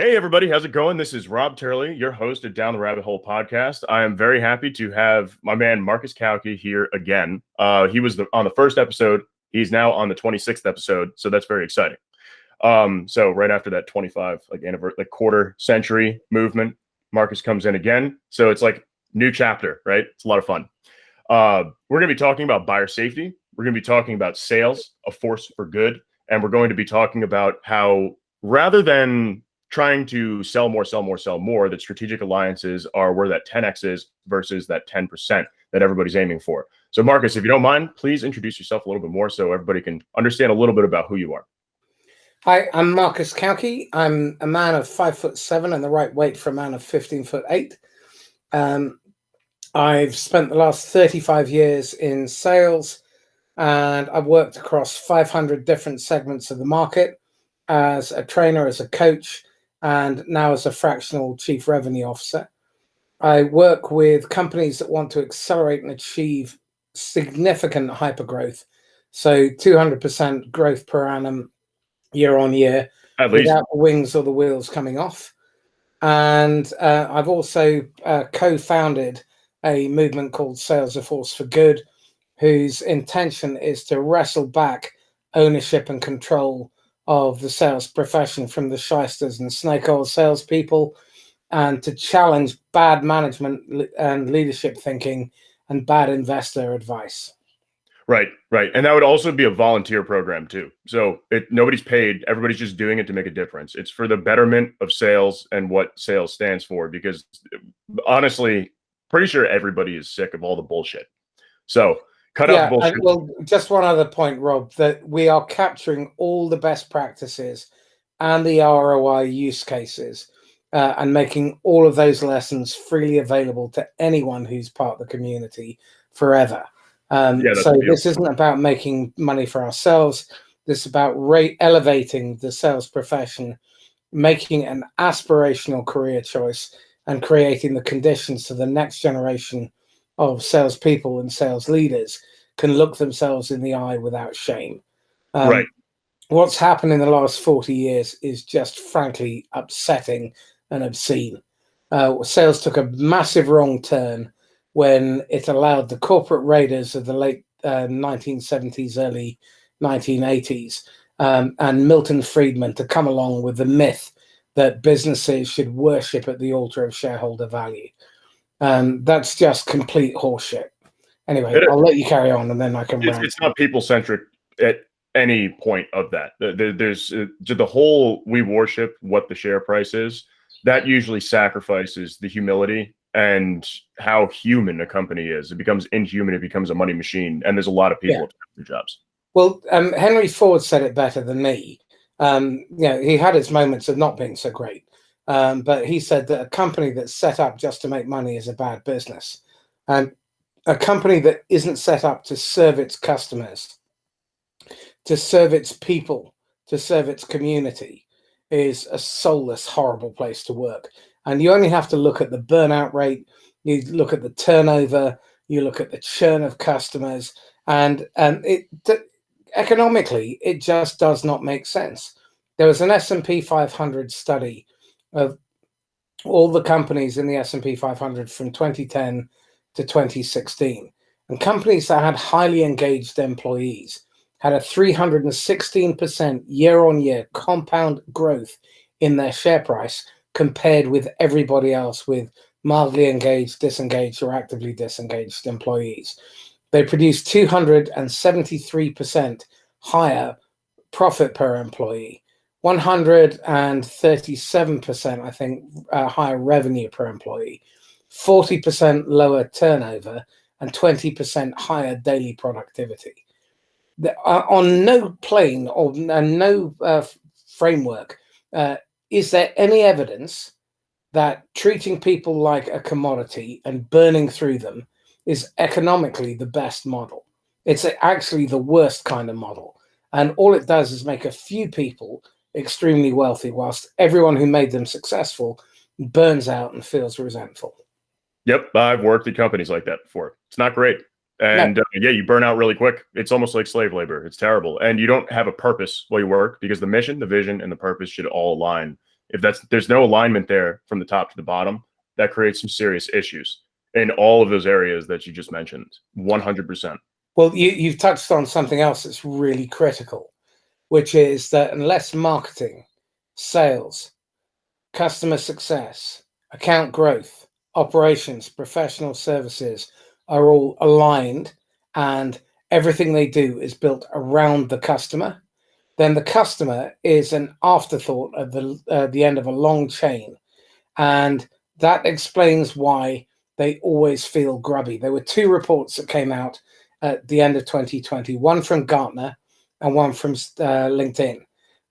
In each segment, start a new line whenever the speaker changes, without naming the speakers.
Hey, everybody. How's it going? This is Rob Turley, your host at Down the Rabbit Hole podcast. I am very happy to have my man, Marcus Cauchi, here again. He was on the first episode. He's now on the 26th episode. So that's very exciting. So right after that 25, quarter century movement, Marcus comes in again. So it's like new chapter, right? It's a lot of fun. We're going to be talking about buyer safety. We're going to be talking about sales, a force for good. And we're going to be talking about how rather than trying to sell more, that strategic alliances are where that 10x is versus that 10% that everybody's aiming for. So Marcus, if you don't mind, please introduce yourself a little bit more so everybody can understand a little bit about who you are.
Hi, I'm Marcus Cauchi. I'm a man of 5'7" and the right weight for a man of 15'8". I've spent the last 35 years in sales, and I've worked across 500 different segments of the market as a trainer, as a coach, and now as a fractional chief revenue officer. I work with companies that want to accelerate and achieve significant hypergrowth, so 200% growth per annum year on year, without the wings or the wheels coming off. And I've also co-founded a movement called Sales, a Force for Good, whose intention is to wrestle back ownership and control of the sales profession from the shysters and snake oil salespeople, and to challenge bad management and leadership thinking and bad investor advice.
Right. And that would also be a volunteer program too. So nobody's paid. Everybody's just doing it to make a difference. It's for the betterment of sales and what sales stands for, because honestly, pretty sure everybody is sick of all the bullshit. So cut out the bullshit.
Well, just one other point, Rob, that we are capturing all the best practices and the ROI use cases and making all of those lessons freely available to anyone who's part of the community forever. So this isn't about making money for ourselves. This is about elevating the sales profession, making an aspirational career choice, and creating the conditions so the next generation of salespeople and sales leaders can look themselves in the eye without shame.
Right.
What's happened in the last 40 years is just frankly upsetting and obscene. Sales took a massive wrong turn when it allowed the corporate raiders of the late 1970s, early 1980s, and Milton Friedman to come along with the myth that businesses should worship at the altar of shareholder value. That's just complete horseshit. Anyway, I'll let you carry on, and then I can.
It's not people-centric at any point of that. There's the whole we worship what the share price is. That usually sacrifices the humility and how human a company is. It becomes inhuman. It becomes a money machine, and there's a lot of people applying for jobs.
Well, Henry Ford said it better than me. He had his moments of not being so great. But he said that a company that's set up just to make money is a bad business. And a company that isn't set up to serve its customers, to serve its people, to serve its community is a soulless, horrible place to work. And you only have to look at the burnout rate, you look at the turnover, you look at the churn of customers, and economically, it just does not make sense. There was an S&P 500 study of all the companies in the S&P 500 from 2010 to 2016. And companies that had highly engaged employees had a 316% year-on-year compound growth in their share price compared with everybody else with mildly engaged, disengaged, or actively disengaged employees. They produced 273% higher profit per employee, 137%, I think, higher revenue per employee, 40% lower turnover, and 20% higher daily productivity. On no plane or no framework is there any evidence that treating people like a commodity and burning through them is economically the best model. It's actually the worst kind of model. And all it does is make a few people extremely wealthy, whilst everyone who made them successful burns out and feels resentful.
Yep, I've worked at companies like that before. It's not great. And you burn out really quick. It's almost like slave labor. It's terrible. And you don't have a purpose while you work, because the mission, the vision, and the purpose should all align If there's no alignment there from the top to the bottom, that creates some serious issues in all of those areas that you just mentioned. 100%.
Well, you've touched on something else that's really critical, which is that unless marketing, sales, customer success, account growth, operations, professional services are all aligned and everything they do is built around the customer, then the customer is an afterthought at the end of a long chain. And that explains why they always feel grubby. There were two reports that came out at the end of 2020, one from Gartner and one from LinkedIn.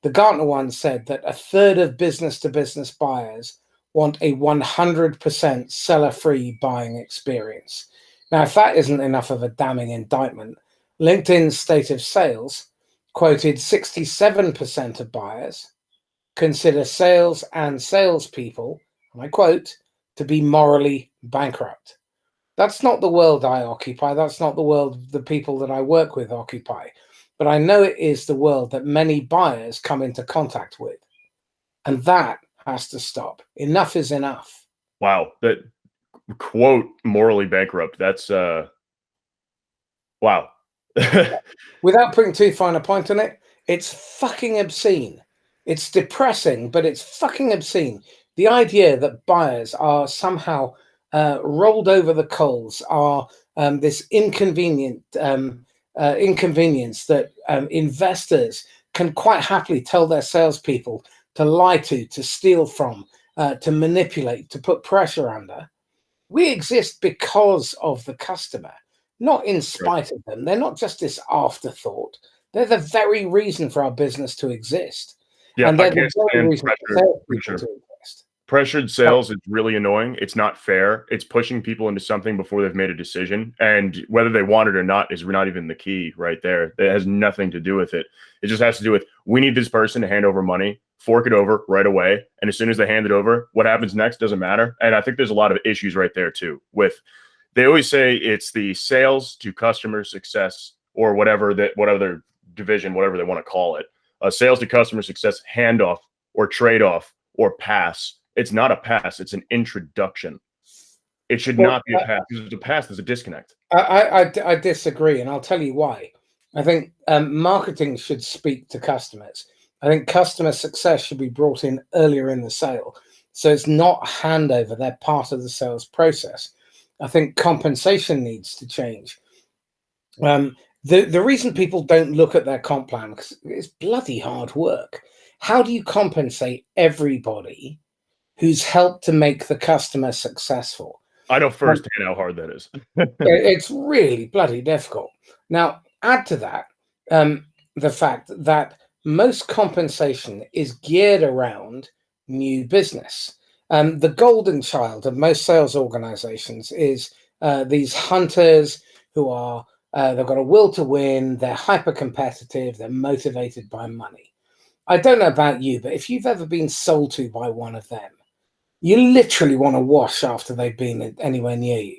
The Gartner one said that a third of business-to-business buyers want a 100% seller-free buying experience. Now, if that isn't enough of a damning indictment, LinkedIn's State of Sales quoted 67% of buyers consider sales and salespeople, and I quote, to be morally bankrupt. That's not the world I occupy. That's not the world the people that I work with occupy. But I know it is the world that many buyers come into contact with. And that has to stop. Enough is enough.
Wow. That quote, morally bankrupt. That's wow.
Without putting too fine a point on it, it's fucking obscene. It's depressing, but it's fucking obscene. The idea that buyers are somehow rolled over the coals, are this inconvenient inconvenience that investors can quite happily tell their salespeople to lie to steal from, to manipulate, to put pressure under. We exist because of the customer, not in spite of them. They're not just this afterthought. They're the very reason for our business to exist.
Yeah,
and they're the very reason for salespeople to exist.
Pressured sales is really annoying. It's not fair. It's pushing people into something before they've made a decision. And whether they want it or not is not even the key right there. It has nothing to do with it. It just has to do with, we need this person to hand over money, fork it over right away. And as soon as they hand it over, what happens next doesn't matter. And I think there's a lot of issues right there too with, they always say it's the sales to customer success or whatever division, whatever they want to call it, sales to customer success handoff or trade-off or pass. It's not a pass. It's an introduction. It should not be a pass. Because if it's a pass, there's a disconnect.
I disagree, and I'll tell you why. I think marketing should speak to customers. I think customer success should be brought in earlier in the sale. So it's not a handover. They're part of the sales process. I think compensation needs to change. The reason people don't look at their comp plan is it's bloody hard work. How do you compensate everybody who's helped to make the customer successful?
I know firsthand how hard that is.
It's really bloody difficult. Now, add to that the fact that most compensation is geared around new business. The golden child of most sales organizations is these hunters who are, they've got a will to win, they're hyper competitive, they're motivated by money. I don't know about you, but if you've ever been sold to by one of them, you literally want to wash after they've been anywhere near you.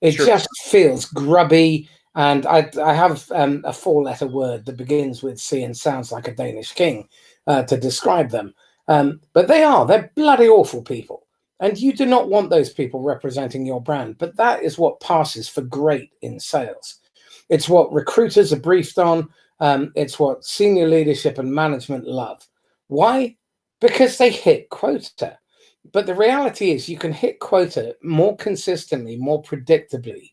It just feels grubby. And I have a four-letter word that begins with C and sounds like a Danish king to describe them. But they're bloody awful people. And you do not want those people representing your brand. But that is what passes for great in sales. It's what recruiters are briefed on. It's what senior leadership and management love. Why? Because they hit quota. But the reality is you can hit quota more consistently, more predictably,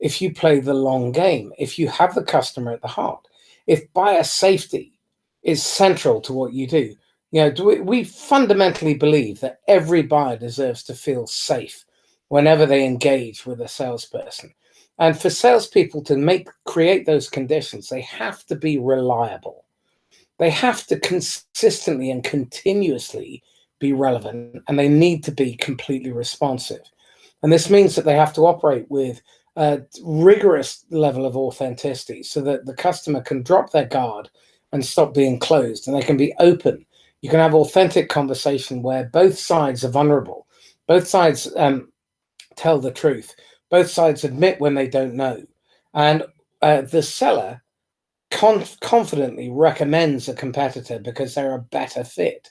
if you play the long game, if you have the customer at the heart, if buyer safety is central to what you do. You know, we fundamentally believe that every buyer deserves to feel safe whenever they engage with a salesperson. And for salespeople to create those conditions, they have to be reliable. They have to consistently and continuously be relevant, and they need to be completely responsive. And this means that they have to operate with a rigorous level of authenticity so that the customer can drop their guard and stop being closed, and they can be open. You can have authentic conversation where both sides are vulnerable. Both sides tell the truth. Both sides admit when they don't know. And the seller confidently recommends a competitor because they're a better fit.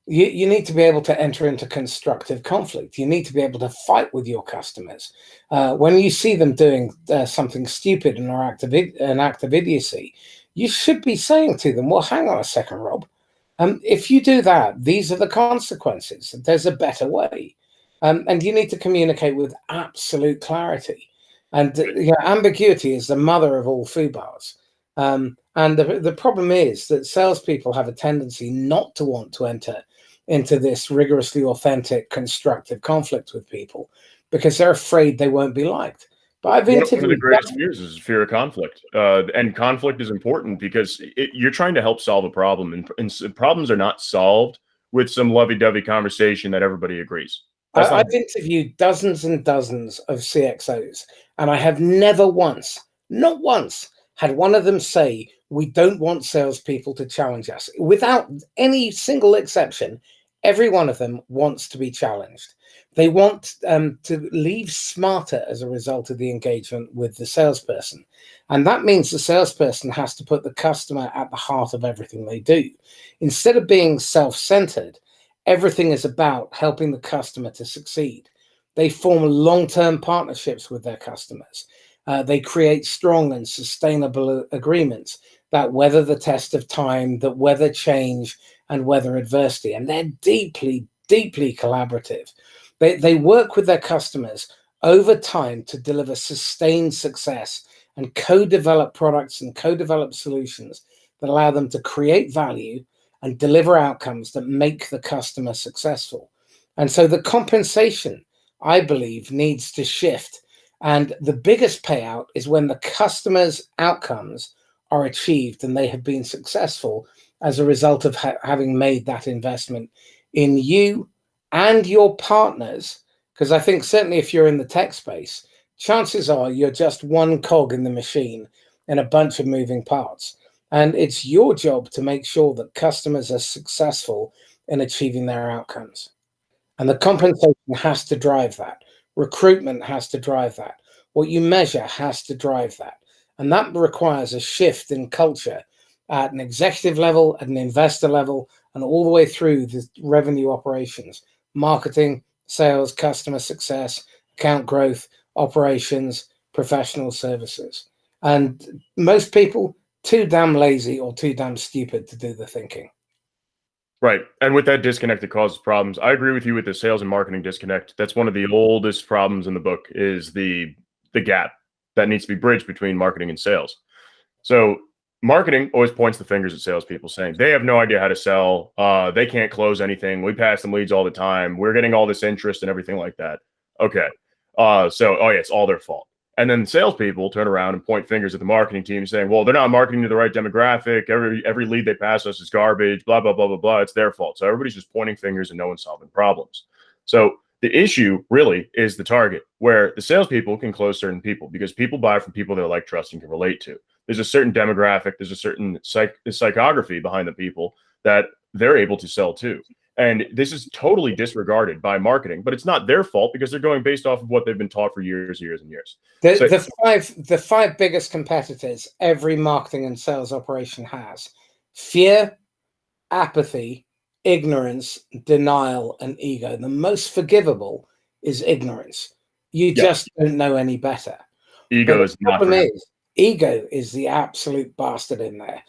You need to be able to enter into constructive conflict. You need to be able to fight with your customers. When you see them doing something stupid and an act of idiocy, you should be saying to them, well, hang on a second, Rob. If you do that, these are the consequences. There's a better way. And you need to communicate with absolute clarity. And ambiguity is the mother of all foobarrs. And the problem is that salespeople have a tendency not to want to enter into this rigorously authentic, constructive conflict with people because they're afraid they won't be liked. But I've interviewed.
One of the greatest fears is fear of conflict. And conflict is important because you're trying to help solve a problem. And problems are not solved with some lovey-dovey conversation that everybody agrees.
I've interviewed dozens and dozens of CXOs, and I have never once, not once, had one of them say, we don't want salespeople to challenge us. Without any single exception, every one of them wants to be challenged. They want to leave smarter as a result of the engagement with the salesperson. And that means the salesperson has to put the customer at the heart of everything they do. Instead of being self-centered, everything is about helping the customer to succeed. They form long-term partnerships with their customers. They create strong and sustainable agreements that weather the test of time, that weather change and weather adversity. And they're deeply, deeply collaborative. They work with their customers over time to deliver sustained success and co-develop products and co-develop solutions that allow them to create value and deliver outcomes that make the customer successful. And so the compensation, I believe, needs to shift. And the biggest payout is when the customer's outcomes are achieved and they have been successful as a result of having made that investment in you and your partners. Because I think certainly if you're in the tech space, chances are you're just one cog in the machine in a bunch of moving parts. And it's your job to make sure that customers are successful in achieving their outcomes. And the compensation has to drive that. Recruitment has to drive that. What you measure has to drive that. And that requires a shift in culture at an executive level, at an investor level, and all the way through the revenue operations, marketing, sales, customer success, account growth, operations, professional services. And most people too damn lazy or too damn stupid to do the thinking.
Right. And with that disconnect that causes problems, I agree with you with the sales and marketing disconnect. That's one of the oldest problems in the book is the gap that needs to be bridged between marketing and sales. So marketing always points the fingers at salespeople saying they have no idea how to sell. They can't close anything. We pass them leads all the time. We're getting all this interest and everything like that. Okay. Yeah, it's all their fault. And then salespeople turn around and point fingers at the marketing team saying, well, they're not marketing to the right demographic. Every lead they pass us is garbage, blah, blah, blah, blah, blah. It's their fault. So everybody's just pointing fingers and no one's solving problems. So the issue really is the target where the salespeople can close certain people because people buy from people they like, trust, and can relate to. There's a certain demographic, there's a certain psychography behind the people that they're able to sell to. And this is totally disregarded by marketing, but it's not their fault because they're going based off of what they've been taught for years and years.
The five biggest competitors every marketing and sales operation has: fear, apathy, ignorance, denial, and ego. The most forgivable is ignorance. You just don't know any better.
Ego is not.
Ego is the absolute bastard in there.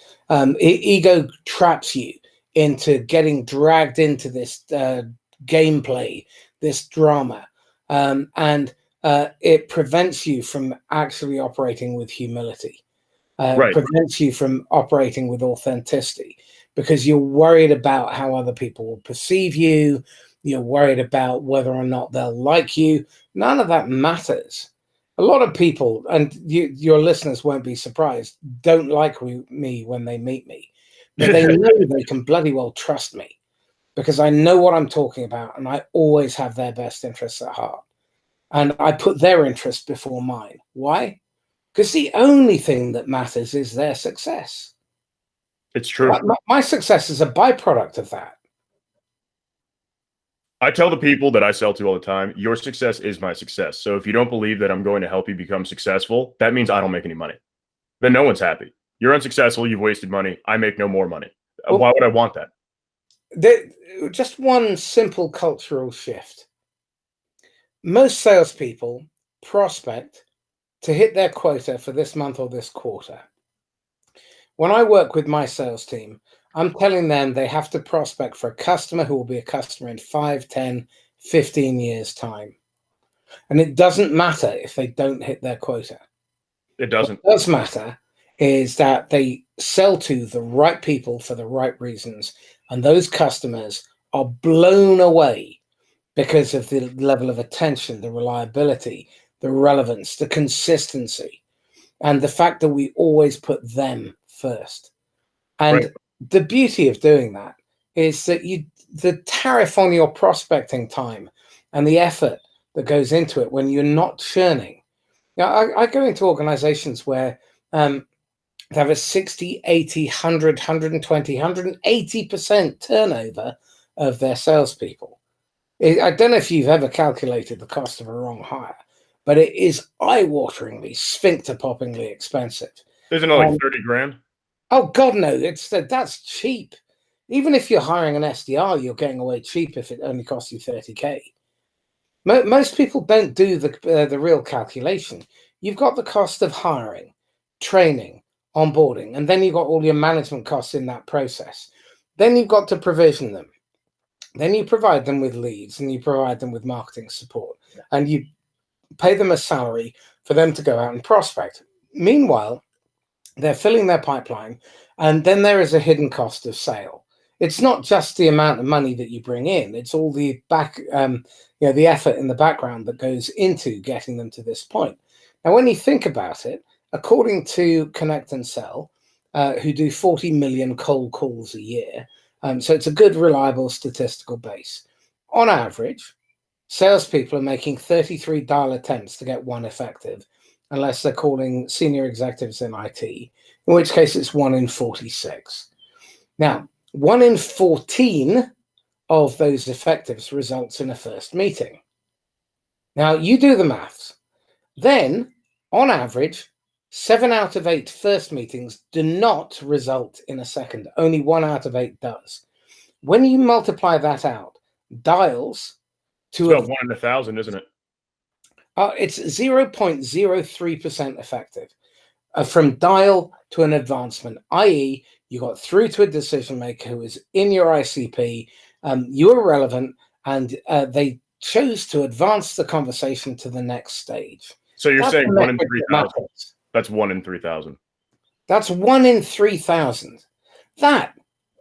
Ego traps you into getting dragged into this gameplay, this drama, and it prevents you from actually operating with humility. Prevents you from operating with authenticity because you're worried about how other people will perceive you. You're worried about whether or not they'll like you. None of that matters. A lot of people, and your listeners won't be surprised, don't like me when they meet me. But they know they can bloody well trust me because I know what I'm talking about and I always have their best interests at heart. And I put their interests before mine. Why? Because the only thing that matters is their success.
It's true.
My success is a byproduct of that.
I tell the people that I sell to all the time, your success is my success. So if you don't believe that I'm going to help you become successful, that means I don't make any money. Then no one's happy. You're unsuccessful. You've wasted money. I make no more money. Why would I want that?
Just one simple cultural shift. Most salespeople prospect to hit their quota for this month or this quarter. When I work with my sales team, I'm telling them they have to prospect for a customer who will be a customer in 5, 10, 15 years' time. And it doesn't matter if they don't hit their quota.
It doesn't.
What does matter is that they sell to the right people for the right reasons. And those customers are blown away because of the level of attention, the reliability, the relevance, the consistency, and the fact that we always put them first. And the beauty of doing that is that the tariff on your prospecting time and the effort that goes into it when you're not churning. Now, I go into organizations where they have a 60, 80, 100, 120, 180% turnover of their salespeople. I don't know if you've ever calculated the cost of a wrong hire, but it is eye-wateringly, sphincter-poppingly expensive.
Isn't it like 30 grand?
Oh, God, no. That's cheap. Even if you're hiring an SDR, you're getting away cheap if it only costs you 30K. Most people don't do the real calculation. You've got the cost of hiring, training, onboarding, and then you've got all your management costs in that process. Then you've got to provision them. Then you provide them with leads and you provide them with marketing support and you pay them a salary for them to go out and prospect. Meanwhile, they're filling their pipeline, and then there is a hidden cost of sale. It's not just the amount of money that you bring in; it's all the the effort in the background that goes into getting them to this point. Now, when you think about it, according to Connect and Sell, who do 40 million cold calls a year, so it's a good, reliable statistical base. On average, salespeople are making 33 dial attempts to get one effective, unless they're calling senior executives in IT, in which case it's 1 in 46. Now, 1 in 14 of those effectives results in a first meeting. Now, you do the maths. Then, on average, 7 out of 8 first meetings do not result in a second. Only 1 out of 8 does. When you multiply that out, dials to
it's about 1 in 1,000, isn't it?
It's 0.03% effective from dial to an advancement, i.e., you got through to a decision maker who is in your ICP, you were relevant, and they chose to advance the conversation to the next stage.
So you're saying 1 in 3,000. That's 1 in 3,000.
That's 1 in 3,000.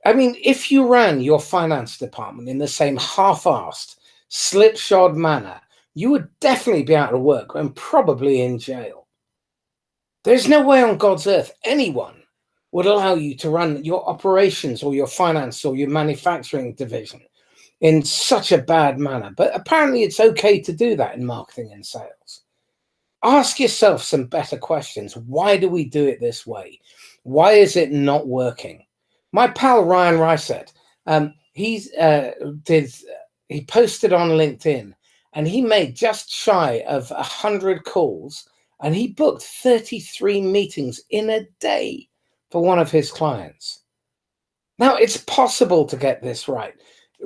If you ran your finance department in the same half-assed, slipshod manner, you would definitely be out of work and probably in jail. There's no way on God's earth anyone would allow you to run your operations or your finance or your manufacturing division in such a bad manner. But apparently it's okay to do that in marketing and sales. Ask yourself some better questions. Why do we do it this way? Why is it not working? My pal Ryan Rysett, he posted on LinkedIn, and he made just shy of 100 calls, and he booked 33 meetings in a day for one of his clients. Now, it's possible to get this right.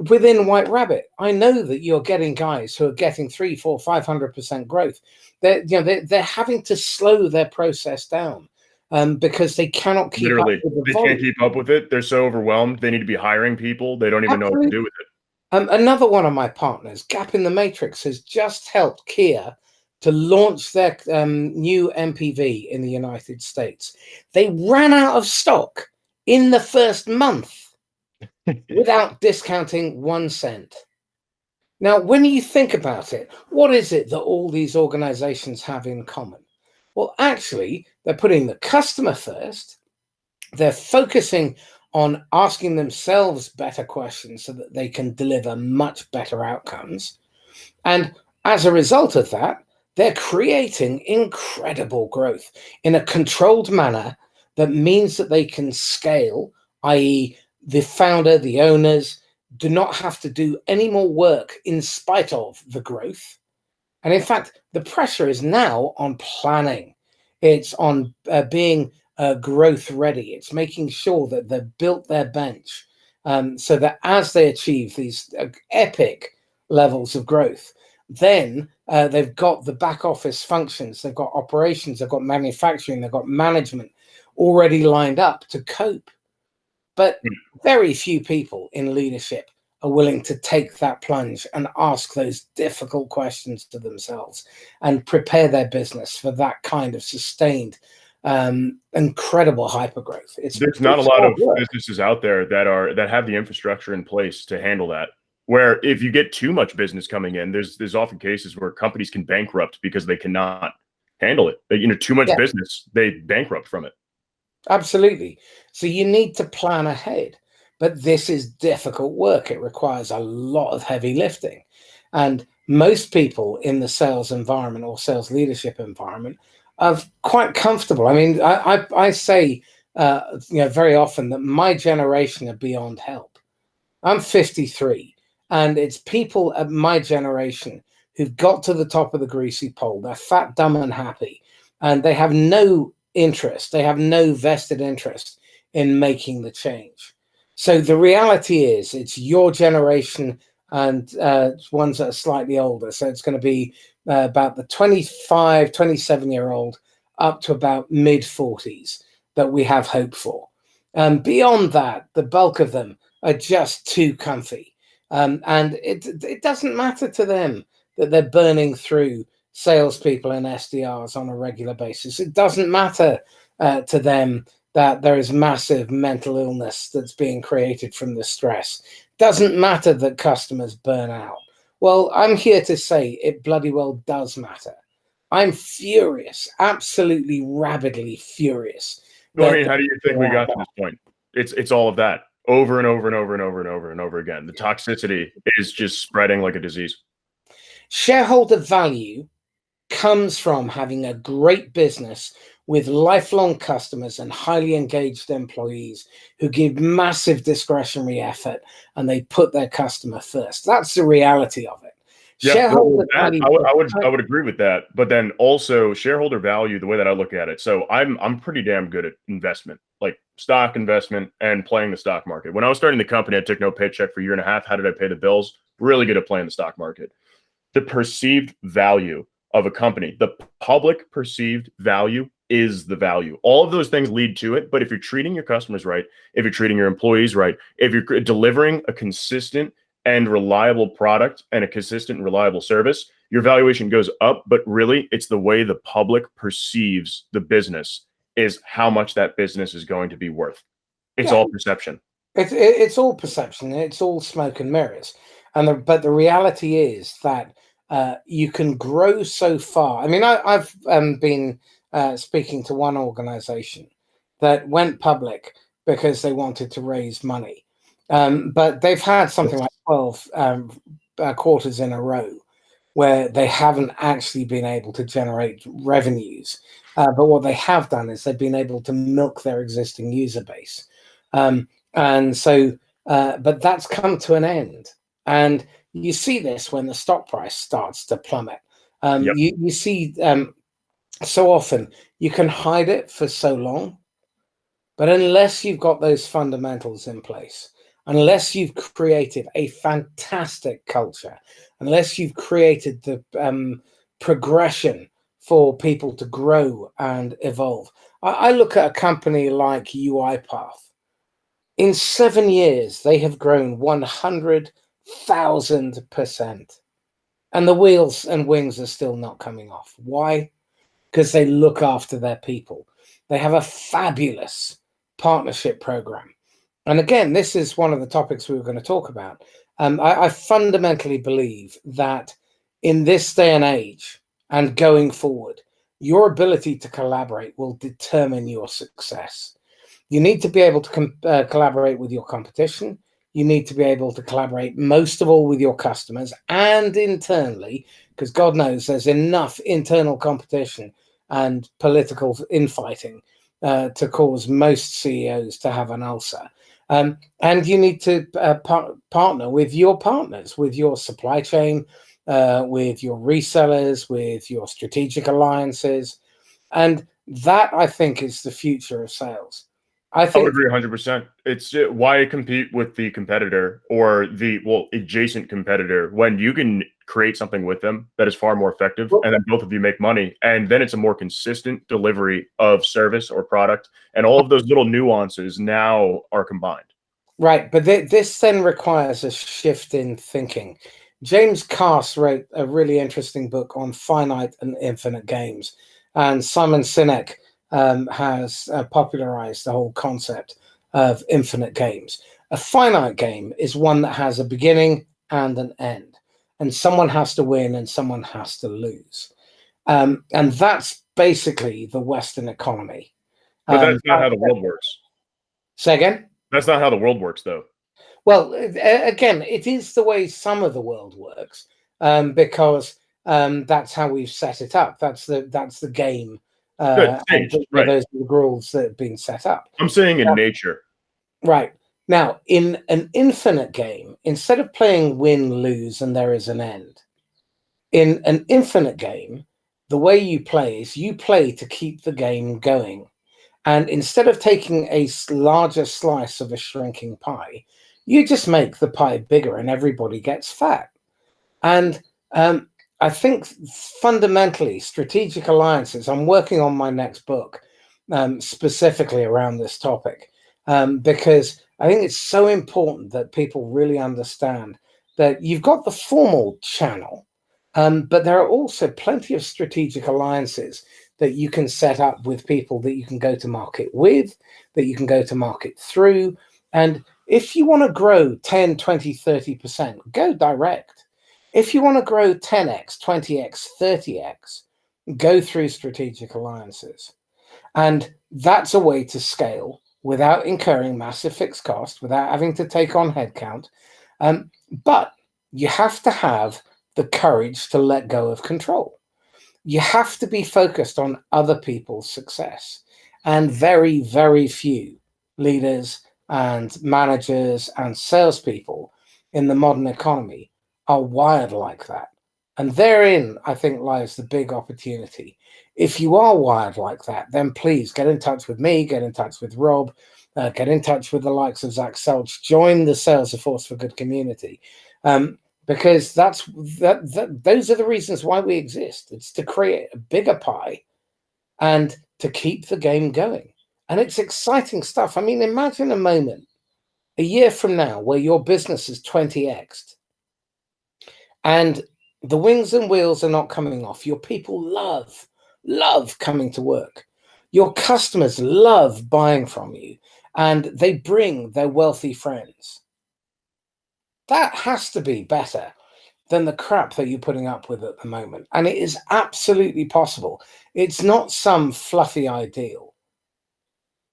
Within White Rabbit, I know that you're getting guys who are getting 300, 400, 500% growth. They're having to slow their process down because they cannot keep up with the volume.
Can't keep up with it. They're so overwhelmed. They need to be hiring people. They don't even know what to do with it.
Another one of my partners, Gap in the Matrix, has just helped Kia to launch their new MPV in the United States. They ran out of stock in the first month without discounting 1 cent. Now, when you think about it, what is it that all these organizations have in common? Well, actually, they're putting the customer first. They're focusing on asking themselves better questions so that they can deliver much better outcomes. And as a result of that, they're creating incredible growth in a controlled manner that means that they can scale, i.e., the founder, the owners, do not have to do any more work in spite of the growth. And in fact, the pressure is now on planning. It's on being growth ready. It's making sure that they've built their bench so that as they achieve these epic levels of growth, then they've got the back office functions, they've got operations, they've got manufacturing, they've got management already lined up to cope. But very few people in leadership are willing to take that plunge and ask those difficult questions to themselves and prepare their business for that kind of sustained, incredible hypergrowth.
There's not a lot of businesses out there that have the infrastructure in place to handle that. Where if you get too much business coming in, there's often cases where companies can bankrupt because they cannot handle it. Too much business, they bankrupt from it.
Absolutely. So you need to plan ahead, but this is difficult work. It requires a lot of heavy lifting, and most people in the sales environment or sales leadership environment are quite comfortable. I mean, I say very often that my generation are beyond help. I'm 53. And it's people at my generation who've got to the top of the greasy pole. They're fat, dumb, and happy. And they have no interest. They have no vested interest in making the change. So the reality is it's your generation and ones that are slightly older. So it's going to be about the 25, 27-year-old up to about mid-40s that we have hope for. Beyond that, the bulk of them are just too comfy. And it doesn't matter to them that they're burning through salespeople and SDRs on a regular basis. It doesn't matter to them that there is massive mental illness that's being created from the stress. It doesn't matter that customers burn out. Well, I'm here to say it bloody well does matter. I'm furious, absolutely rabidly furious.
Well, I mean, how do you think we got to this point? It's all of that. Over and over and over and over and over and over again. The toxicity is just spreading like a disease.
Shareholder value comes from having a great business with lifelong customers and highly engaged employees who give massive discretionary effort and they put their customer first. That's the reality of it.
Yeah, I would agree with that. But then also shareholder value, the way that I look at it. So I'm pretty damn good at investment, like stock investment and playing the stock market. When I was starting the company, I took no paycheck for a year and a half. How did I pay the bills? Really good at playing the stock market. The perceived value of a company, the public perceived value is the value. All of those things lead to it. But if you're treating your customers right, if you're treating your employees right, if you're delivering a consistent and reliable product and a consistent and reliable service, your valuation goes up. But really, it's the way the public perceives the business is how much that business is going to be worth. It's all perception.
It's all perception. It's all smoke and mirrors. But the reality is that you can grow so far. I mean, I've been speaking to one organization that went public because they wanted to raise money. But they've had something like 12 quarters in a row where they haven't actually been able to generate revenues. But what they have done is they've been able to milk their existing user base. But that's come to an end. And you see this when the stock price starts to plummet. You see so often you can hide it for so long, but unless you've got those fundamentals in place, unless you've created a fantastic culture, unless you've created the progression for people to grow and evolve. I look at a company like UiPath. In 7 years, they have grown 100,000%. And the wheels and wings are still not coming off. Why? Because they look after their people. They have a fabulous partnership program. And again, this is one of the topics we were going to talk about. I fundamentally believe that in this day and age and going forward, your ability to collaborate will determine your success. You need to be able to collaborate with your competition. You need to be able to collaborate most of all with your customers and internally, because God knows there's enough internal competition and political infighting to cause most CEOs to have an ulcer. And you need to partner with your partners, with your supply chain, with your resellers, with your strategic alliances. And that, I think, is the future of sales.
I would agree 100%. It's why compete with the competitor or the adjacent competitor when you can create something with them that is far more effective, and then both of you make money, and then it's a more consistent delivery of service or product, and all of those little nuances now are combined.
Right, but this then requires a shift in thinking. James Cass wrote a really interesting book on finite and infinite games, and Simon Sinek has popularized the whole concept of infinite games. A finite game is one that has a beginning and an end, and someone has to win and someone has to lose. And that's basically the Western economy.
But that's not how the world works.
Say again?
That's not how the world works, though.
Well, again, it is the way some of the world works, because that's how we've set it up. That's the game.
Good, right.
Those are the rules that have been set up.
I'm saying in nature.
Right. Now, in an infinite game, instead of playing win, lose, and there is an end, in an infinite game, the way you play is you play to keep the game going. And instead of taking a larger slice of a shrinking pie, you just make the pie bigger and everybody gets fat. And I think fundamentally, strategic alliances, I'm working on my next book specifically around this topic, because I think it's so important that people really understand that you've got the formal channel, but there are also plenty of strategic alliances that you can set up with people that you can go to market with, that you can go to market through. And if you want to grow 10, 20, 30%, go direct. If you want to grow 10x, 20x, 30x, go through strategic alliances. And that's a way to scale without incurring massive fixed cost, without having to take on headcount. But you have to have the courage to let go of control. You have to be focused on other people's success. And very, very few leaders and managers and salespeople in the modern economy are wired like that. And therein, I think, lies the big opportunity. If you are wired like that, then please get in touch with me, get in touch with Rob, get in touch with the likes of Zach Selch, join the Sales of Force for Good community. Because those are the reasons why we exist. It's to create a bigger pie and to keep the game going. And it's exciting stuff. I mean, imagine a moment a year from now where your business is 20x'd and the wings and wheels are not coming off. Your people love coming to work. Your customers love buying from you, and they bring their wealthy friends. That has to be better than the crap that you're putting up with at the moment. And it is absolutely possible. It's not some fluffy ideal.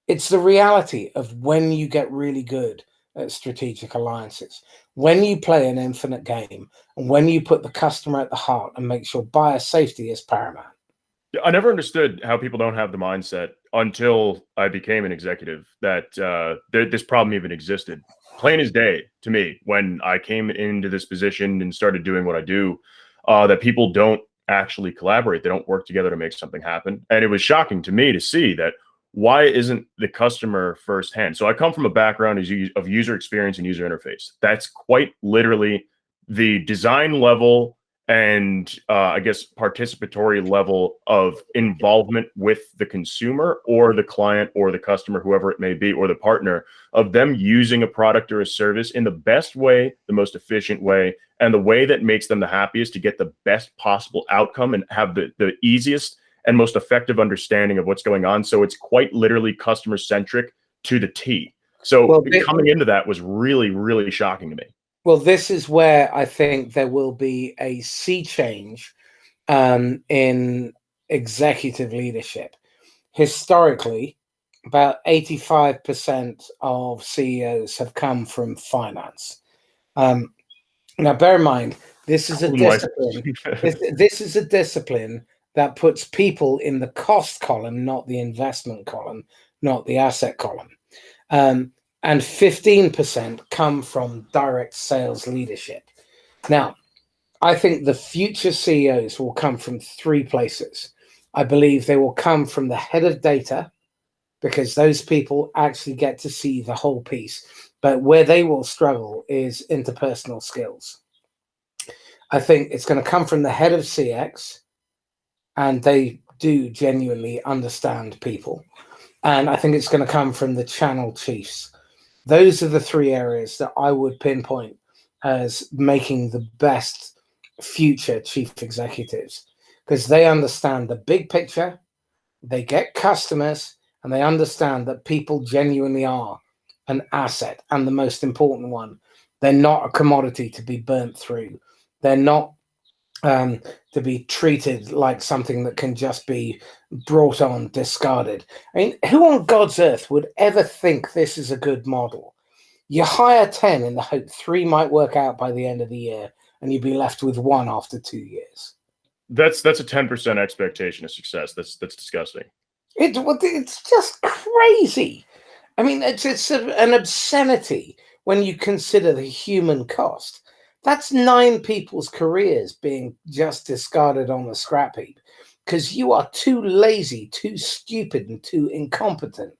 It's the reality of when you get really good at strategic alliances, when you play an infinite game, and when you put the customer at the heart and make sure buyer safety is paramount.
I never understood how people don't have the mindset until I became an executive that this problem even existed. Plain as day to me when I came into this position and started doing what I do, that people don't actually collaborate. They don't work together to make something happen. And it was shocking to me to see that. Why isn't the customer firsthand? So I come from a background of user experience and user interface. That's quite literally the design level and I guess participatory level of involvement with the consumer or the client or the customer, whoever it may be, or the partner, of them using a product or a service in the best way, the most efficient way, and the way that makes them the happiest to get the best possible outcome and have the easiest and most effective understanding of what's going on. So it's quite literally customer-centric to the T. So coming into that was really, really shocking to me.
Well, this is where I think there will be a sea change in executive leadership. Historically, about 85% of CEOs have come from finance. Now, bear in mind, this is a discipline. This is a discipline that puts people in the cost column, not the investment column, not the asset column. And 15% come from direct sales leadership. Now, I think the future CEOs will come from three places. I believe they will come from the head of data, because those people actually get to see the whole piece. But where they will struggle is interpersonal skills. I think it's going to come from the head of CX, and they do genuinely understand people. And I think it's going to come from the channel chiefs. Those are the three areas that I would pinpoint as making the best future chief executives, because they understand the big picture, they get customers, and they understand that people genuinely are an asset, and the most important one. They're not a commodity to be burnt through. They're not to be treated like something that can just be brought on, discarded. I mean, who on God's earth would ever think this is a good model? You hire 10 in the hope 3 might work out by the end of the year, and you'd be left with 1 after 2 years.
That's a 10% expectation of success. That's disgusting.
It's just crazy. I mean, it's an obscenity when you consider the human cost. That's 9 people's careers being just discarded on the scrap heap because you are too lazy, too stupid, and too incompetent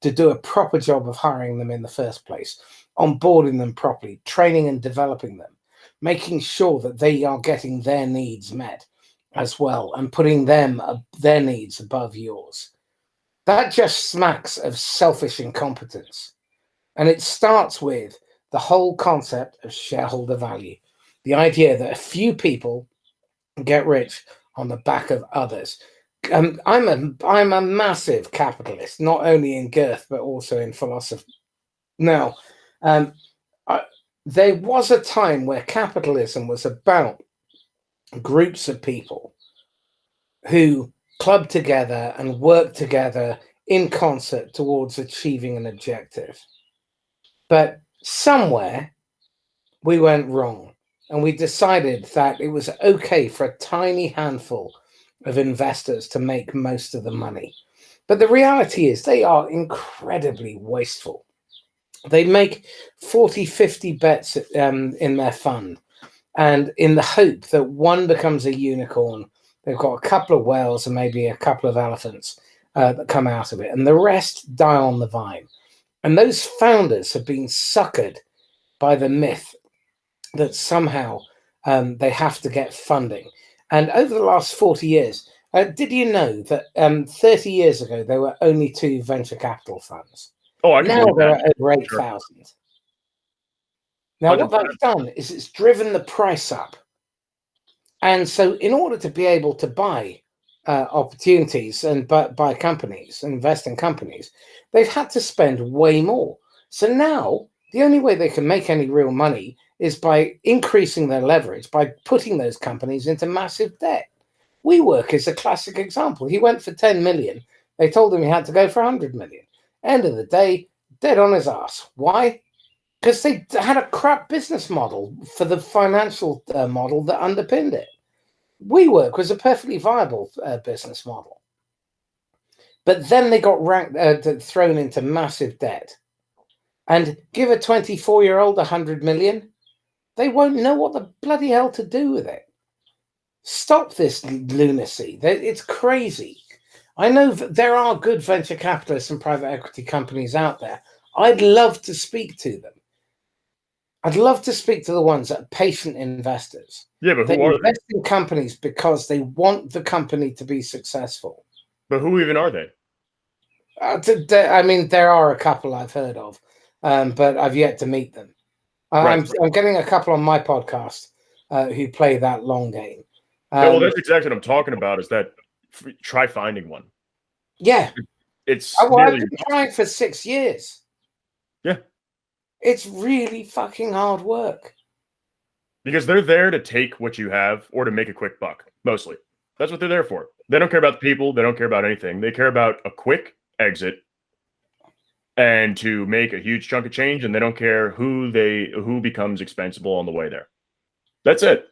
to do a proper job of hiring them in the first place, onboarding them properly, training and developing them, making sure that they are getting their needs met as well, and putting their needs above yours. That just smacks of selfish incompetence. And it starts with the whole concept of shareholder value, the idea that a few people get rich on the back of others. I'm a massive capitalist, not only in girth but also in philosophy. Now, there was a time where capitalism was about groups of people who clubbed together and worked together in concert towards achieving an objective. But somewhere we went wrong, and we decided that it was okay for a tiny handful of investors to make most of the money. But the reality is they are incredibly wasteful. They make 40, 50 bets in their fund, and in the hope that one becomes a unicorn, they've got a couple of whales and maybe a couple of elephants that come out of it, and the rest die on the vine. And those founders have been suckered by the myth that somehow they have to get funding. And over the last 40 years, did you know that 30 years ago, there were only 2 venture capital funds?
Oh, I can
Now
believe
there
that.
are over 8,000.
Sure.
Now, what that's done is it's driven the price up. And so in order to be able to buy opportunities and buy companies, invest in companies, they've had to spend way more. So now the only way they can make any real money is by increasing their leverage, by putting those companies into massive debt. WeWork is a classic example. He went for 10 million. They told him he had to go for 100 million. End of the day, dead on his ass. Why? Because they had a crap business model for the financial model that underpinned it. WeWork was a perfectly viable business model. But then they got thrown into massive debt. And give a 24-year-old 100 million, they won't know what the bloody hell to do with it. Stop this lunacy. It's crazy. I know that there are good venture capitalists and private equity companies out there. I'd love to speak to them. I'd love to speak to the ones that are patient investors.
Yeah, but
they
who are
invest in companies because they want the company to be successful.
But who even are they?
I mean, there are a couple I've heard of, but I've yet to meet them. I'm getting a couple on my podcast who play that long game.
Well, that's exactly what I'm talking about, is that try finding one.
Yeah.
It's
I've been trying for 6 years.
Yeah.
It's really fucking hard work.
Because they're there to take what you have or to make a quick buck, mostly. That's what they're there for. They don't care about the people. They don't care about anything. They care about a quick exit and to make a huge chunk of change, and they don't care who becomes expensible on the way there. That's it.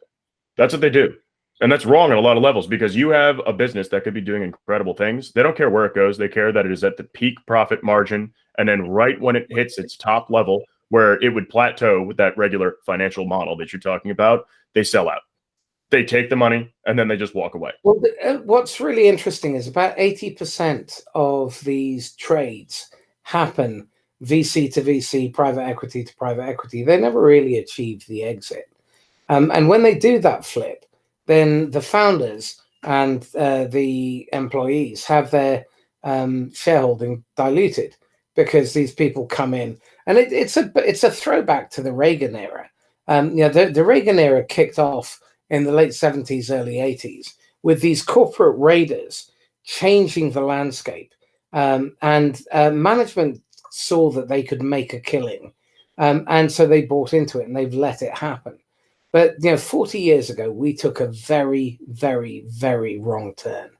That's what they do. And that's wrong on a lot of levels, because you have a business that could be doing incredible things. They don't care where it goes. They care that it is at the peak profit margin. And then right when it hits its top level, where it would plateau with that regular financial model that you're talking about, they sell out. They take the money and then they just walk away.
Well, what's really interesting is about 80% of these trades happen VC to VC, private equity to private equity. They never really achieve the exit. And when they do that flip, then the founders and the employees have their shareholding diluted because these people come in, and it's a throwback to the Reagan era. The Reagan era kicked off in the late 70s, early 80s with these corporate raiders changing the landscape, and management saw that they could make a killing, and so they bought into it and they've let it happen. But 40 years ago, we took a very, very, very wrong turn.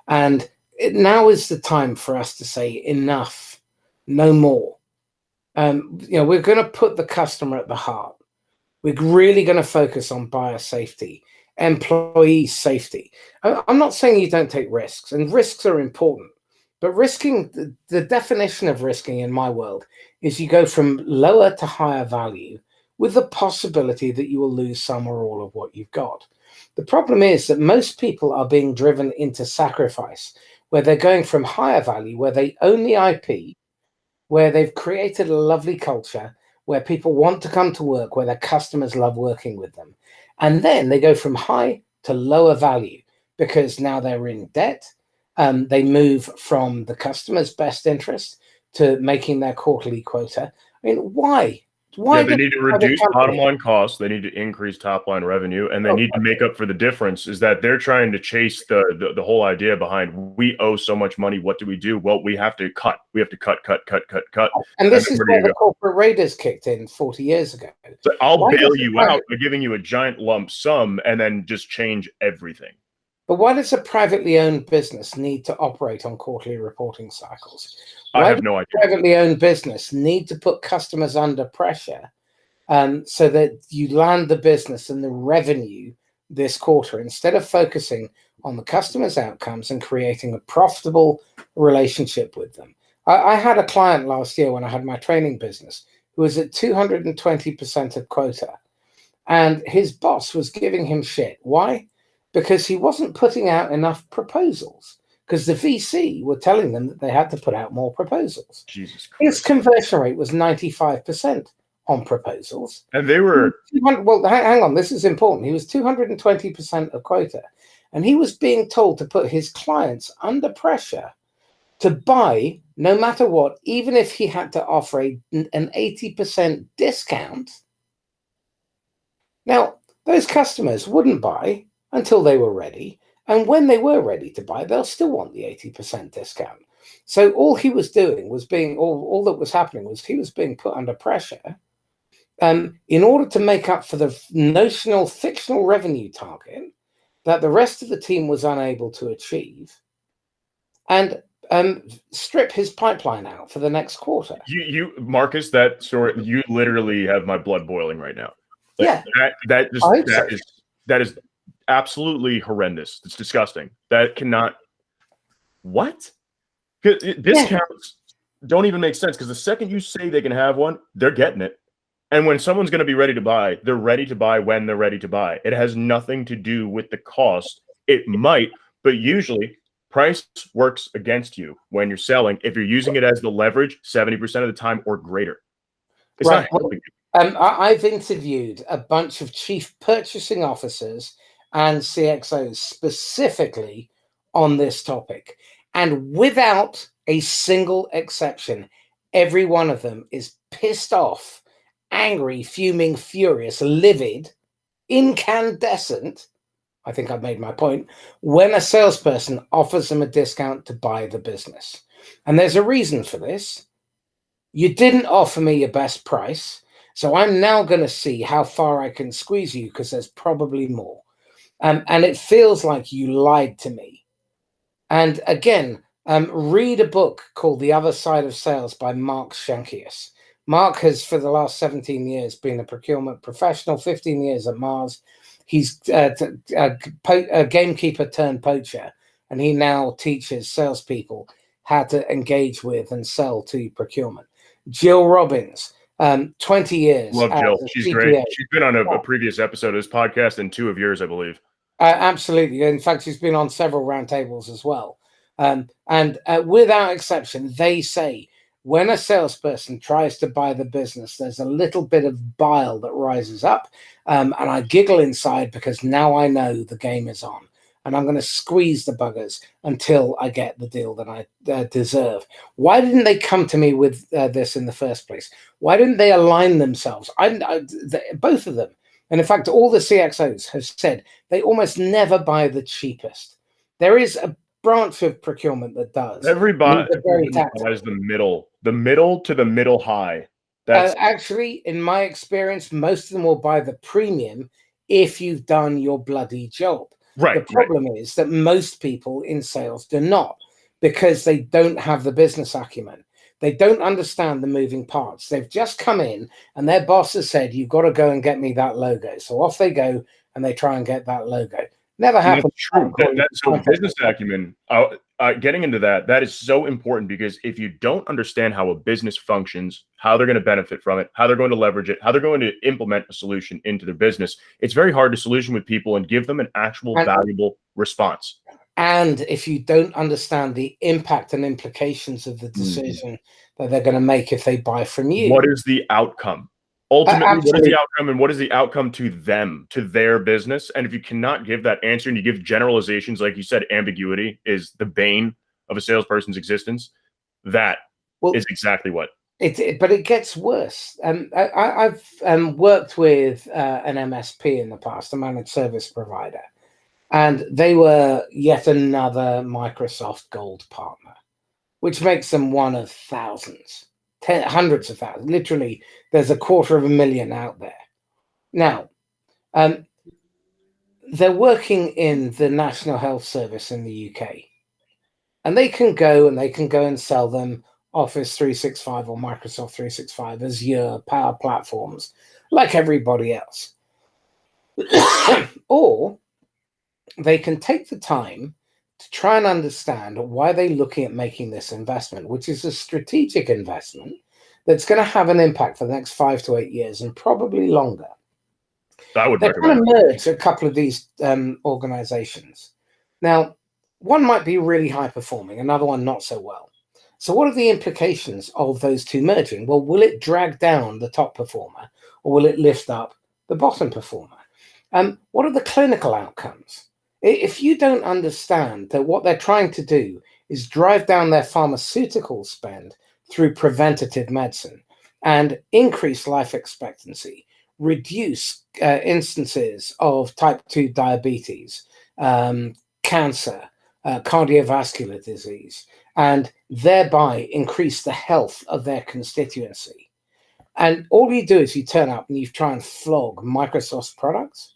And now is the time for us to say enough, no more. We're going to put the customer at the heart. We're really going to focus on buyer safety, employee safety. I'm not saying you don't take risks, and risks are important. But risking, the definition of risking in my world is you go from lower to higher value with the possibility that you will lose some or all of what you've got. The problem is that most people are being driven into sacrifice, where they're going from higher value, where they own the IP, where they've created a lovely culture, where people want to come to work, where their customers love working with them. And then they go from high to lower value because now they're in debt. They move from the customer's best interest to making their quarterly quota. I mean, why?
They need to reduce bottom line costs. They need to increase top line revenue, and they need to make up for the difference. Is that they're trying to chase the whole idea behind we owe so much money. What do we do? Well, we have to cut. We have to cut.
And this is where the corporate raiders kicked in 40 years ago.
So I'll bail you out by giving you a giant lump sum and then just change everything.
But why does a privately owned business need to operate on quarterly reporting cycles? Why
I have no idea.
Does a privately owned business need to put customers under pressure so that you land the business and the revenue this quarter instead of focusing on the customer's outcomes and creating a profitable relationship with them? I had a client last year when I had my training business who was at 220% of quota, and his boss was giving him shit. Why? Because he wasn't putting out enough proposals, because the VC were telling them that they had to put out more proposals.
Jesus Christ.
His conversion rate was 95% on proposals.
And they were...
Well, hang on, this is important. He was 220% of quota, and he was being told to put his clients under pressure to buy no matter what, even if he had to offer an 80% discount. Now, those customers wouldn't buy until they were ready. And when they were ready to buy, they'll still want the 80% discount. So all he was doing was all that was happening was he was being put under pressure in order to make up for the notional fictional revenue target that the rest of the team was unable to achieve, and strip his pipeline out for the next quarter.
You Marcus, that story, you literally have my blood boiling right now.
Yeah.
That is absolutely horrendous. It's disgusting. That cannot. What? Discounts don't even make sense, because the second you say they can have one, they're getting it. And when someone's going to be ready to buy, they're ready to buy when they're ready to buy. It has nothing to do with the cost. It might, but usually price works against you when you're selling if you're using it as the leverage 70% of the time or greater. It's not helping you.
I've interviewed a bunch of chief purchasing officers and CXOs specifically on this topic. And without a single exception, every one of them is pissed off, angry, fuming, furious, livid, incandescent, I think I've made my point, when a salesperson offers them a discount to buy the business. And there's a reason for this. You didn't offer me your best price, so I'm now going to see how far I can squeeze you, because there's probably more. And it feels like you lied to me. And again, read a book called The Other Side of Sales by Mark Shankius. Mark has, for the last 17 years, been a procurement professional, 15 years at Mars. He's a gamekeeper turned poacher, and he now teaches salespeople how to engage with and sell to procurement. Jill Robbins 20 years
Love
as
Jill.
a
She's great.
CPA.
She's been on a previous episode of this podcast and 2 of yours, I believe.
Absolutely. In fact, she's been on several roundtables as well. And without exception, they say when a salesperson tries to buy the business, there's a little bit of bile that rises up. And I giggle inside because now I know the game is on. And I'm going to squeeze the buggers until I get the deal that I deserve. Why didn't they come to me with this in the first place? Why didn't they align themselves? Both of them. And in fact, all the CXOs have said they almost never buy the cheapest. There is a branch of procurement that does.
Everybody buys the middle to the middle high. That's
actually, in my experience, most of them will buy the premium if you've done your bloody job.
Right.
The problem is that most people in sales do not, because they don't have the business acumen. They don't understand the moving parts. They've just come in and their boss has said, you've got to go and get me that logo. So off they go and they try and get that logo. Never happened.
That's true. So business acumen, getting into that is so important, because if you don't understand how a business functions, how they're going to benefit from it, how they're going to leverage it, how they're going to implement a solution into their business, it's very hard to solution with people and give them an actual valuable response.
And if you don't understand the impact and implications of the decision that they're going to make if they buy from you.
What is the outcome? Ultimately, what is the outcome, and what is the outcome to them, to their business? And if you cannot give that answer and you give generalizations, like you said, ambiguity is the bane of a salesperson's existence. That is exactly what.
But it gets worse. I've worked with an MSP in the past, a managed service provider. And they were yet another Microsoft Gold partner, which makes them one of thousands, hundreds of thousands. Literally, there's 250,000 out there. Now, they're working in the National Health Service in the UK. And they can go and sell them Office 365 or Microsoft 365, Azure, Power Platforms, like everybody else. Or they can take the time to try and understand why they're looking at making this investment, which is a strategic investment that's going to have an impact for the next 5 to 8 years and probably longer.
I would
They're
recommend.
going to merge a couple of these organizations. Now, one might be really high performing, another one not so well. So what are the implications of those two merging? Well, will it drag down the top performer or will it lift up the bottom performer? What are the clinical outcomes? If you don't understand that what they're trying to do is drive down their pharmaceutical spend through preventative medicine and increase life expectancy, reduce instances of type 2 diabetes, cancer, cardiovascular disease, and thereby increase the health of their constituency. And all you do is you turn up and you try and flog Microsoft's products,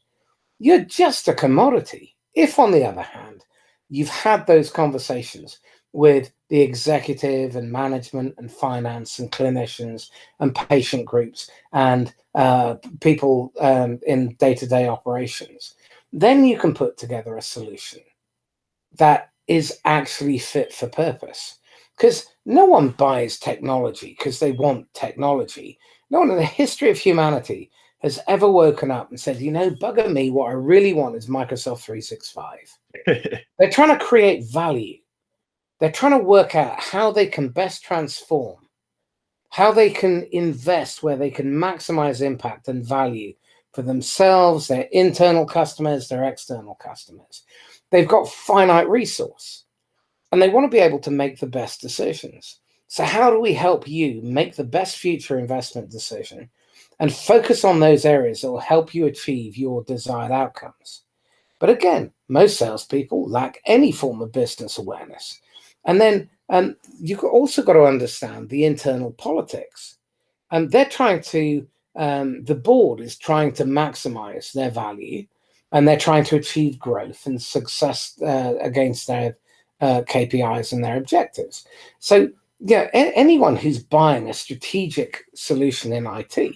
you're just a commodity. If, on the other hand, you've had those conversations with the executive and management and finance and clinicians and patient groups and people in day-to-day operations, then you can put together a solution that is actually fit for purpose. Because no one buys technology because they want technology. No one in the history of humanity has ever woken up and said, bugger me, what I really want is Microsoft 365. They're trying to create value. They're trying to work out how they can best transform, how they can invest where they can maximize impact and value for themselves, their internal customers, their external customers. They've got finite resource and they want to be able to make the best decisions. So how do we help you make the best future investment decision and focus on those areas that will help you achieve your desired outcomes? But again, most salespeople lack any form of business awareness. And then you've also got to understand the internal politics. And they're trying to, the board is trying to maximize their value, and they're trying to achieve growth and success against their KPIs and their objectives. So, yeah, anyone who's buying a strategic solution in IT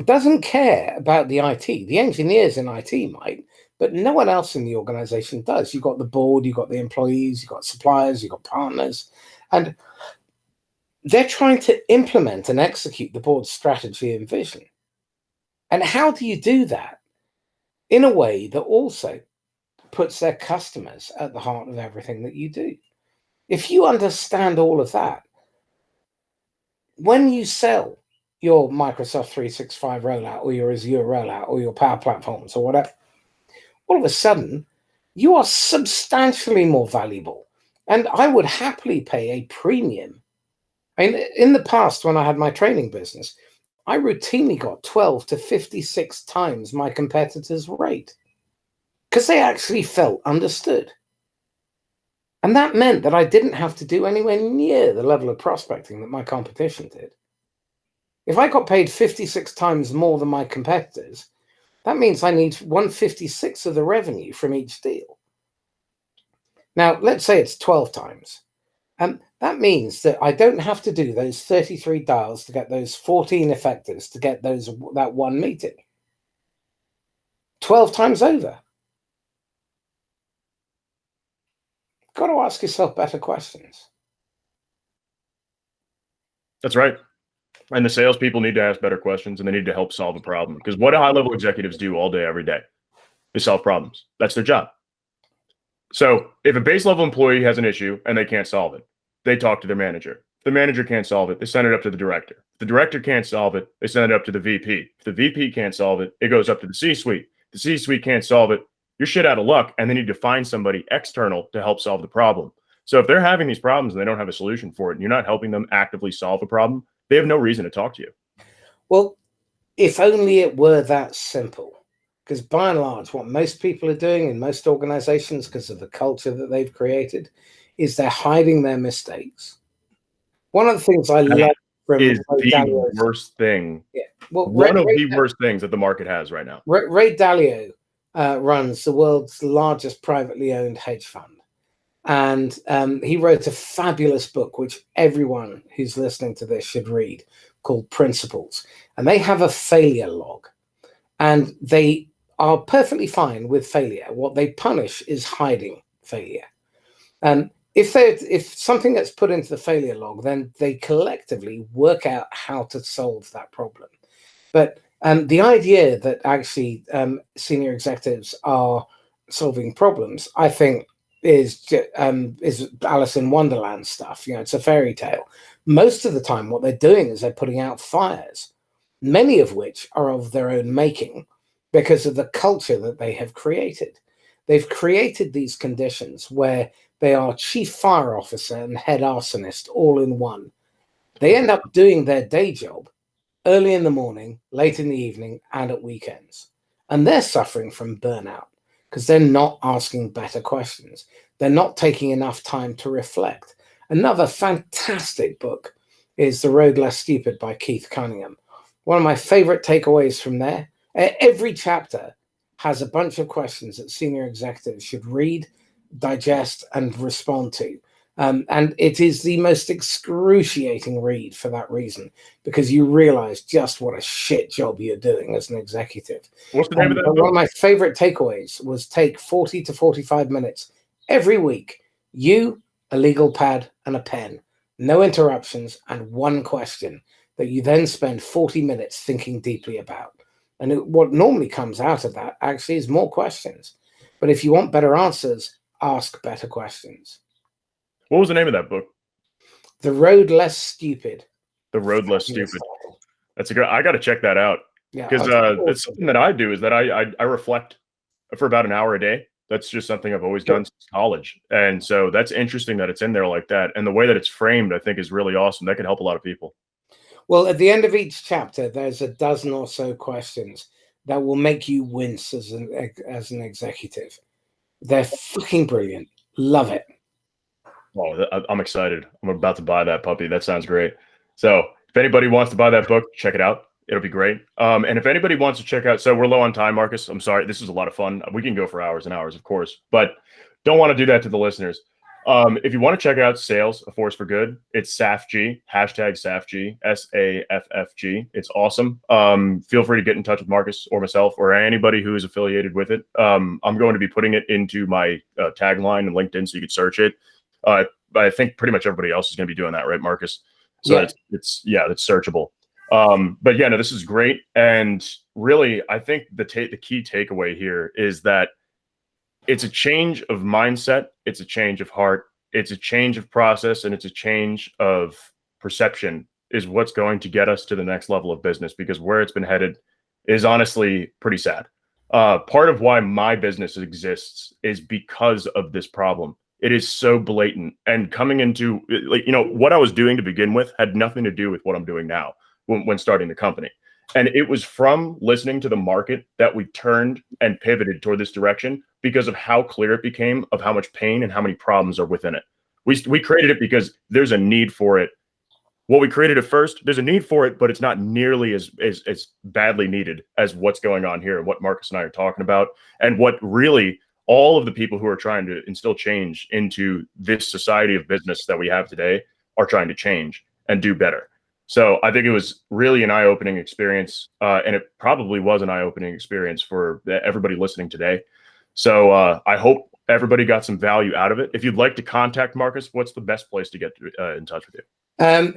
doesn't care about the IT. The engineers in IT might, but no one else in the organization does. You've got the board, you've got the employees, you've got suppliers, you've got partners. And they're trying to implement and execute the board's strategy and vision. And how do you do that in a way that also puts their customers at the heart of everything that you do? If you understand all of that, when you sell your Microsoft 365 rollout or your Azure rollout or your Power Platforms or whatever, all of a sudden, you are substantially more valuable. And I would happily pay a premium. I mean, in the past, when I had my training business, I routinely got 12 to 56 times my competitors' rate because they actually felt understood. And that meant that I didn't have to do anywhere near the level of prospecting that my competition did. If I got paid 56 times more than my competitors, that means I need 156 of the revenue from each deal. Now, let's say it's 12 times. That means that I don't have to do those 33 dials to get those 14 effectives to get that one meeting. 12 times over. Got to ask yourself better questions.
That's right. And the salespeople need to ask better questions, and they need to help solve a problem. Because what do high-level executives do all day, every day? They solve problems. That's their job. So if a base-level employee has an issue and they can't solve it, they talk to their manager. If the manager can't solve it, they send it up to the director. If the director can't solve it, they send it up to the VP. If the VP can't solve it, it goes up to the C-suite. The C-suite can't solve it, you're shit out of luck, and they need to find somebody external to help solve the problem. So if they're having these problems and they don't have a solution for it, and you're not helping them actively solve a problem, they have no reason to talk to you.
Well, if only it were that simple. Because by and large, what most people are doing in most organizations, because of the culture that they've created, is they're hiding their mistakes. One of the things I love from
is the worst thing.
Yeah. Well,
one of the worst things that the market has right now.
Ray Dalio runs the world's largest privately owned hedge fund. And he wrote a fabulous book, which everyone who's listening to this should read, called Principles. And they have a failure log. And they are perfectly fine with failure. What they punish is hiding failure. If something gets put into the failure log, then they collectively work out how to solve that problem. But the idea that actually senior executives are solving problems, I think, is Alice in Wonderland stuff. It's a fairy tale. Most of the time, what they're doing is they're putting out fires, many of which are of their own making because of the culture that they have created. They've created these conditions where they are chief fire officer and head arsonist all in one. They end up doing their day job early in the morning, late in the evening, and at weekends. And they're suffering from burnout because they're not asking better questions. They're not taking enough time to reflect. Another fantastic book is The Road Less Stupid by Keith Cunningham. One of my favorite takeaways from there, every chapter has a bunch of questions that senior executives should read, digest, and respond to. And it is the most excruciating read for that reason, because you realize just what a shit job you're doing as an executive.
What's the name of that book?
One of my favorite takeaways was take 40 to 45 minutes every week. You, a legal pad and a pen, no interruptions, and one question that you then spend 40 minutes thinking deeply about. And what normally comes out of that actually is more questions. But if you want better answers, ask better questions.
What was the name of that book?
The Road Less Stupid.
The Road Less Stupid. That's a good. I got to check that out.
Yeah,
because it's something that I do is that I reflect for about an hour a day. That's just something I've always done since college, and so that's interesting that it's in there like that. And the way that it's framed, I think, is really awesome. That could help a lot of people.
Well, at the end of each chapter, there's a dozen or so questions that will make you wince as an executive. They're fucking brilliant. Love it.
Oh, I'm excited. I'm about to buy that puppy. That sounds great. So if anybody wants to buy that book, check it out. It'll be great. And if anybody wants to check out, so we're low on time, Marcus. I'm sorry. This is a lot of fun. We can go for hours and hours, of course, but don't want to do that to the listeners. If you want to check out Sales, A Force for Good, it's SAFG, #SAFG, SAFFG. It's awesome. Feel free to get in touch with Marcus or myself or anybody who is affiliated with it. I'm going to be putting it into my tagline and LinkedIn so you could search it. But I think pretty much everybody else is going to be doing that, right, Marcus? So it's searchable. But yeah, no, this is great. And really, I think the key takeaway here is that it's a change of mindset. It's a change of heart. It's a change of process, and it's a change of perception is what's going to get us to the next level of business, because where it's been headed is honestly pretty sad. Part of why my business exists is because of this problem. It is so blatant, and coming into what I was doing to begin with had nothing to do with what I'm doing now when starting the company. And it was from listening to the market that we turned and pivoted toward this direction because of how clear it became of how much pain and how many problems are within it. We created it because there's a need for it. Well, we created it first. There's a need for it, but it's not nearly as badly needed as what's going on here and what Marcus and I are talking about, and what really all of the people who are trying to instill change into this society of business that we have today are trying to change and do better. So I think it was really an eye-opening experience, and it probably was an eye-opening experience for everybody listening today. So I hope everybody got some value out of it. If you'd like to contact Marcus, what's the best place to get in touch with you?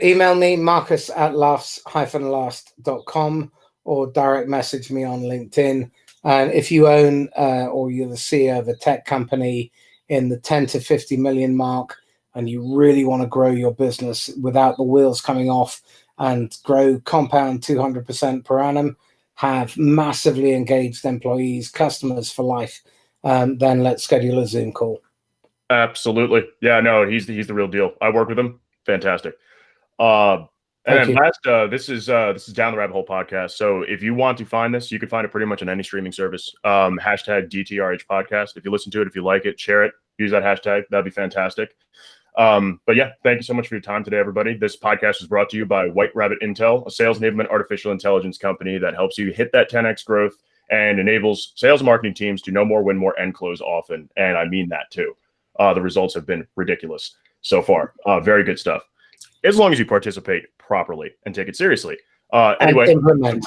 Email me, marcus@laughs-last.com, or direct message me on LinkedIn. And if you own or you're the CEO of a tech company in the 10 to 50 million mark, and you really want to grow your business without the wheels coming off and grow compound 200% per annum, have massively engaged employees, customers for life, then let's schedule a Zoom call.
Absolutely. Yeah, no, he's the real deal. I work with him. Fantastic. And then last, this is Down the Rabbit Hole podcast. So if you want to find this, you can find it pretty much on any streaming service. Hashtag DTRH podcast. If you listen to it, if you like it, share it, use that hashtag. That'd be fantastic. But yeah, thank you so much for your time today, everybody. This podcast is brought to you by White Rabbit Intel, a sales enablement artificial intelligence company that helps you hit that 10x growth and enables sales marketing teams to know more, win more, and close often. And I mean that too. The results have been ridiculous so far. Very good stuff, as long as you participate properly and take it seriously. Anyway,
and implement.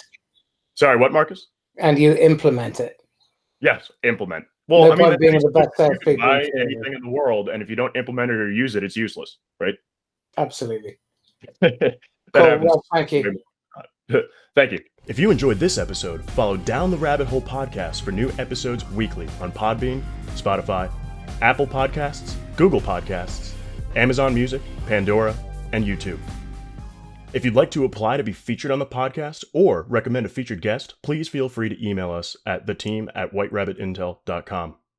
Sorry, what, Marcus?
And you implement it.
Yes, implement. Well, I mean,
being the best
you can buy anything in the world, and if you don't implement it or use it, it's useless, right?
Absolutely.
Cool.
Well, thank you.
Thank you. If you enjoyed this episode, follow Down the Rabbit Hole podcast for new episodes weekly on Podbean, Spotify, Apple Podcasts, Google Podcasts, Amazon Music, Pandora, and YouTube. If you'd like to apply to be featured on the podcast or recommend a featured guest, please feel free to email us at theteam@whiterabbitintel.com.